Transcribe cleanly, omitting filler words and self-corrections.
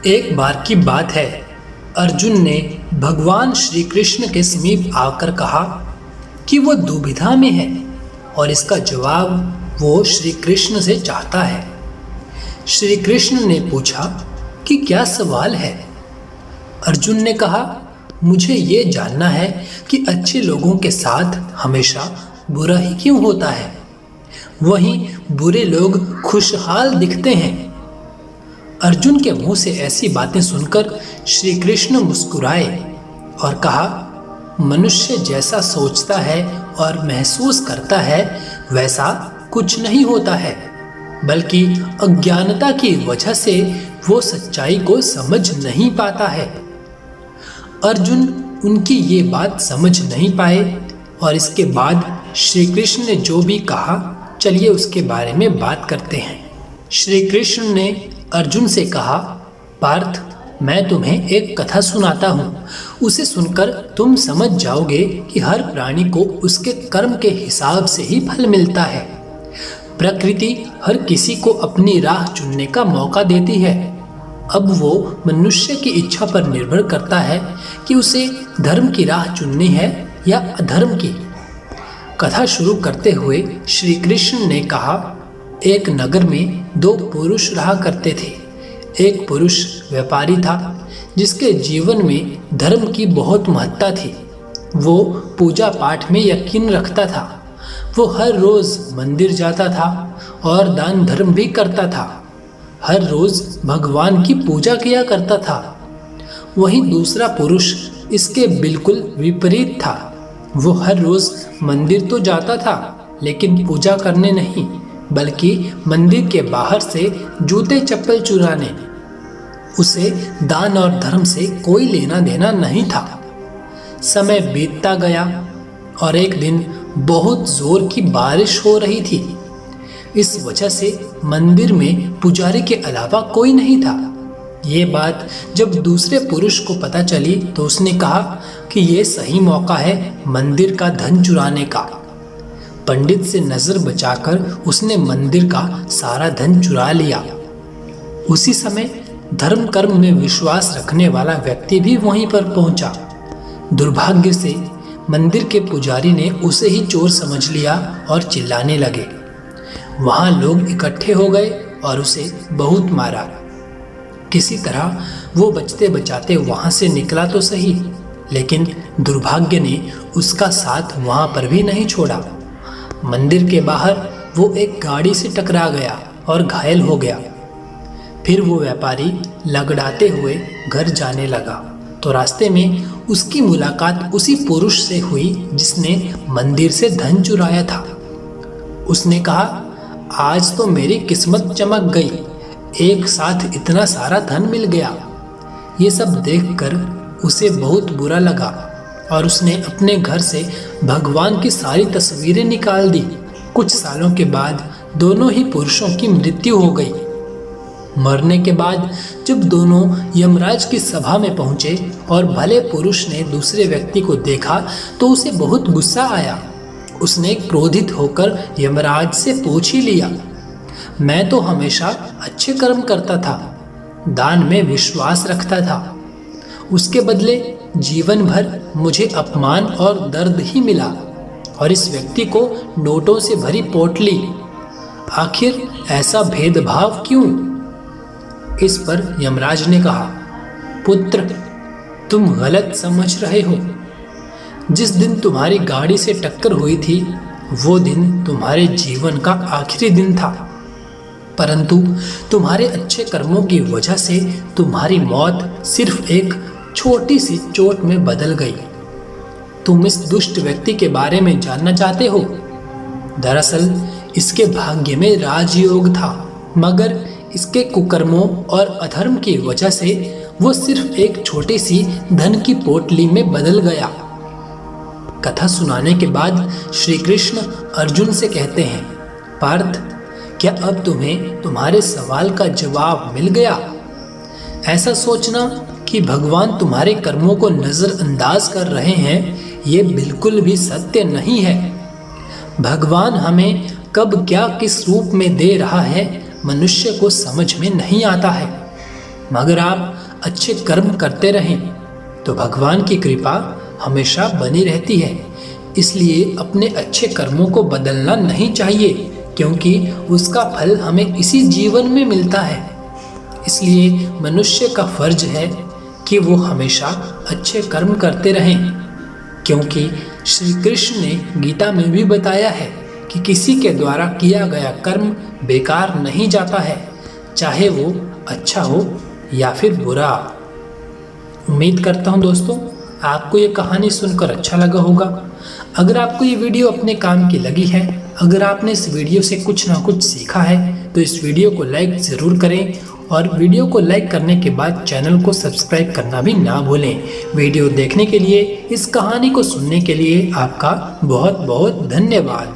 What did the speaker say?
एक बार की बात है, अर्जुन ने भगवान श्री कृष्ण के समीप आकर कहा कि वो दुविधा में है और इसका जवाब वो श्री कृष्ण से चाहता है। श्री कृष्ण ने पूछा कि क्या सवाल है। अर्जुन ने कहा, मुझे ये जानना है कि अच्छे लोगों के साथ हमेशा बुरा ही क्यों होता है, वहीं बुरे लोग खुशहाल दिखते हैं। अर्जुन के मुंह से ऐसी बातें सुनकर श्री कृष्ण मुस्कुराए और कहा, मनुष्य जैसा सोचता है और महसूस करता है वैसा कुछ नहीं होता है, बल्कि अज्ञानता की वजह से वो सच्चाई को समझ नहीं पाता है। अर्जुन उनकी ये बात समझ नहीं पाए और इसके बाद श्री कृष्ण ने जो भी कहा, चलिए उसके बारे में बात करते हैं। श्री कृष्ण ने अर्जुन से कहा, पार्थ, मैं तुम्हें एक कथा सुनाता हूँ। उसे सुनकर तुम समझ जाओगे कि हर प्राणी को उसके कर्म के हिसाब से ही फल मिलता है। प्रकृति हर किसी को अपनी राह चुनने का मौका देती है। अब वो मनुष्य की इच्छा पर निर्भर करता है कि उसे धर्म की राह चुननी है या अधर्म की। कथा शुरू करते हुए श्री कृष्ण ने कहा, एक नगर में दो पुरुष रहा करते थे। एक पुरुष व्यापारी था जिसके जीवन में धर्म की बहुत महत्ता थी। वो पूजा पाठ में यकीन रखता था। वो हर रोज मंदिर जाता था और दान धर्म भी करता था। हर रोज भगवान की पूजा किया करता था। वहीं दूसरा पुरुष इसके बिल्कुल विपरीत था। वो हर रोज मंदिर तो जाता था लेकिन पूजा करने नहीं, बल्कि मंदिर के बाहर से जूते चप्पल चुराने। उसे दान और धर्म से कोई लेना देना नहीं था। समय बीतता गया और एक दिन बहुत जोर की बारिश हो रही थी। इस वजह से मंदिर में पुजारी के अलावा कोई नहीं था। ये बात जब दूसरे पुरुष को पता चली तो उसने कहा कि ये सही मौका है मंदिर का धन चुराने का। पंडित से नजर बचाकर उसने मंदिर का सारा धन चुरा लिया। उसी समय धर्म कर्म में विश्वास रखने वाला व्यक्ति भी वहीं पर पहुंचा। दुर्भाग्य से मंदिर के पुजारी ने उसे ही चोर समझ लिया और चिल्लाने लगे। वहां लोग इकट्ठे हो गए और उसे बहुत मारा। किसी तरह वो बचते बचाते वहां से निकला तो सही, लेकिन दुर्भाग्य ने उसका साथ वहां पर भी नहीं छोड़ा। मंदिर के बाहर वो एक गाड़ी से टकरा गया और घायल हो गया। फिर वो व्यापारी लगड़ाते हुए घर जाने लगा तो रास्ते में उसकी मुलाकात उसी पुरुष से हुई जिसने मंदिर से धन चुराया था। उसने कहा, आज तो मेरी किस्मत चमक गई, एक साथ इतना सारा धन मिल गया। ये सब देखकर उसे बहुत बुरा लगा और उसने अपने घर से भगवान की सारी तस्वीरें निकाल दी। कुछ सालों के बाद दोनों ही पुरुषों की मृत्यु हो गई। मरने के बाद जब दोनों यमराज की सभा में पहुंचे और भले पुरुष ने दूसरे व्यक्ति को देखा तो उसे बहुत गुस्सा आया। उसने क्रोधित होकर यमराज से पूछ ही लिया, मैं तो हमेशा अच्छे कर्म करता था, दान में विश्वास रखता था, उसके बदले जीवन भर मुझे अपमान और दर्द ही मिला और इस व्यक्ति को नोटों से भरी पोटली। आखिर ऐसा भेदभाव क्यों? इस पर यमराज ने कहा, पुत्र, तुम गलत समझ रहे हो। जिस दिन तुम्हारी गाड़ी से टक्कर हुई थी वो दिन तुम्हारे जीवन का आखिरी दिन था, परंतु तुम्हारे अच्छे कर्मों की वजह से तुम्हारी मौत सिर्फ एक छोटी सी चोट में बदल गई। तुम इस दुष्ट व्यक्ति के बारे में जानना चाहते हो? दरअसल इसके भाग्य में राजयोग था, मगर इसके कुकर्मों और अधर्म की वजह से वो सिर्फ एक छोटी सी धन की पोटली में बदल गया। कथा सुनाने के बाद श्री कृष्ण अर्जुन से कहते हैं, पार्थ, क्या अब तुम्हें तुम्हारे सवाल का जवाब मिल गया? ऐसा सोचना कि भगवान तुम्हारे कर्मों को नजरअंदाज कर रहे हैं, ये बिल्कुल भी सत्य नहीं है। भगवान हमें कब क्या किस रूप में दे रहा है मनुष्य को समझ में नहीं आता है। मगर आप अच्छे कर्म करते रहें तो भगवान की कृपा हमेशा बनी रहती है। इसलिए अपने अच्छे कर्मों को बदलना नहीं चाहिए, क्योंकि उसका फल हमें इसी जीवन में मिलता है। इसलिए मनुष्य का फर्ज है कि वो हमेशा अच्छे कर्म करते रहें, क्योंकि श्री कृष्ण ने गीता में भी बताया है कि किसी के द्वारा किया गया कर्म बेकार नहीं जाता है, चाहे वो अच्छा हो या फिर बुरा। उम्मीद करता हूँ दोस्तों आपको ये कहानी सुनकर अच्छा लगा होगा। अगर आपको ये वीडियो अपने काम की लगी है, अगर आपने इस वीडियो से कुछ ना कुछ सीखा है, तो इस वीडियो को लाइक ज़रूर करें और वीडियो को लाइक करने के बाद चैनल को सब्सक्राइब करना भी ना भूलें। वीडियो देखने के लिए, इस कहानी को सुनने के लिए आपका बहुत बहुत धन्यवाद।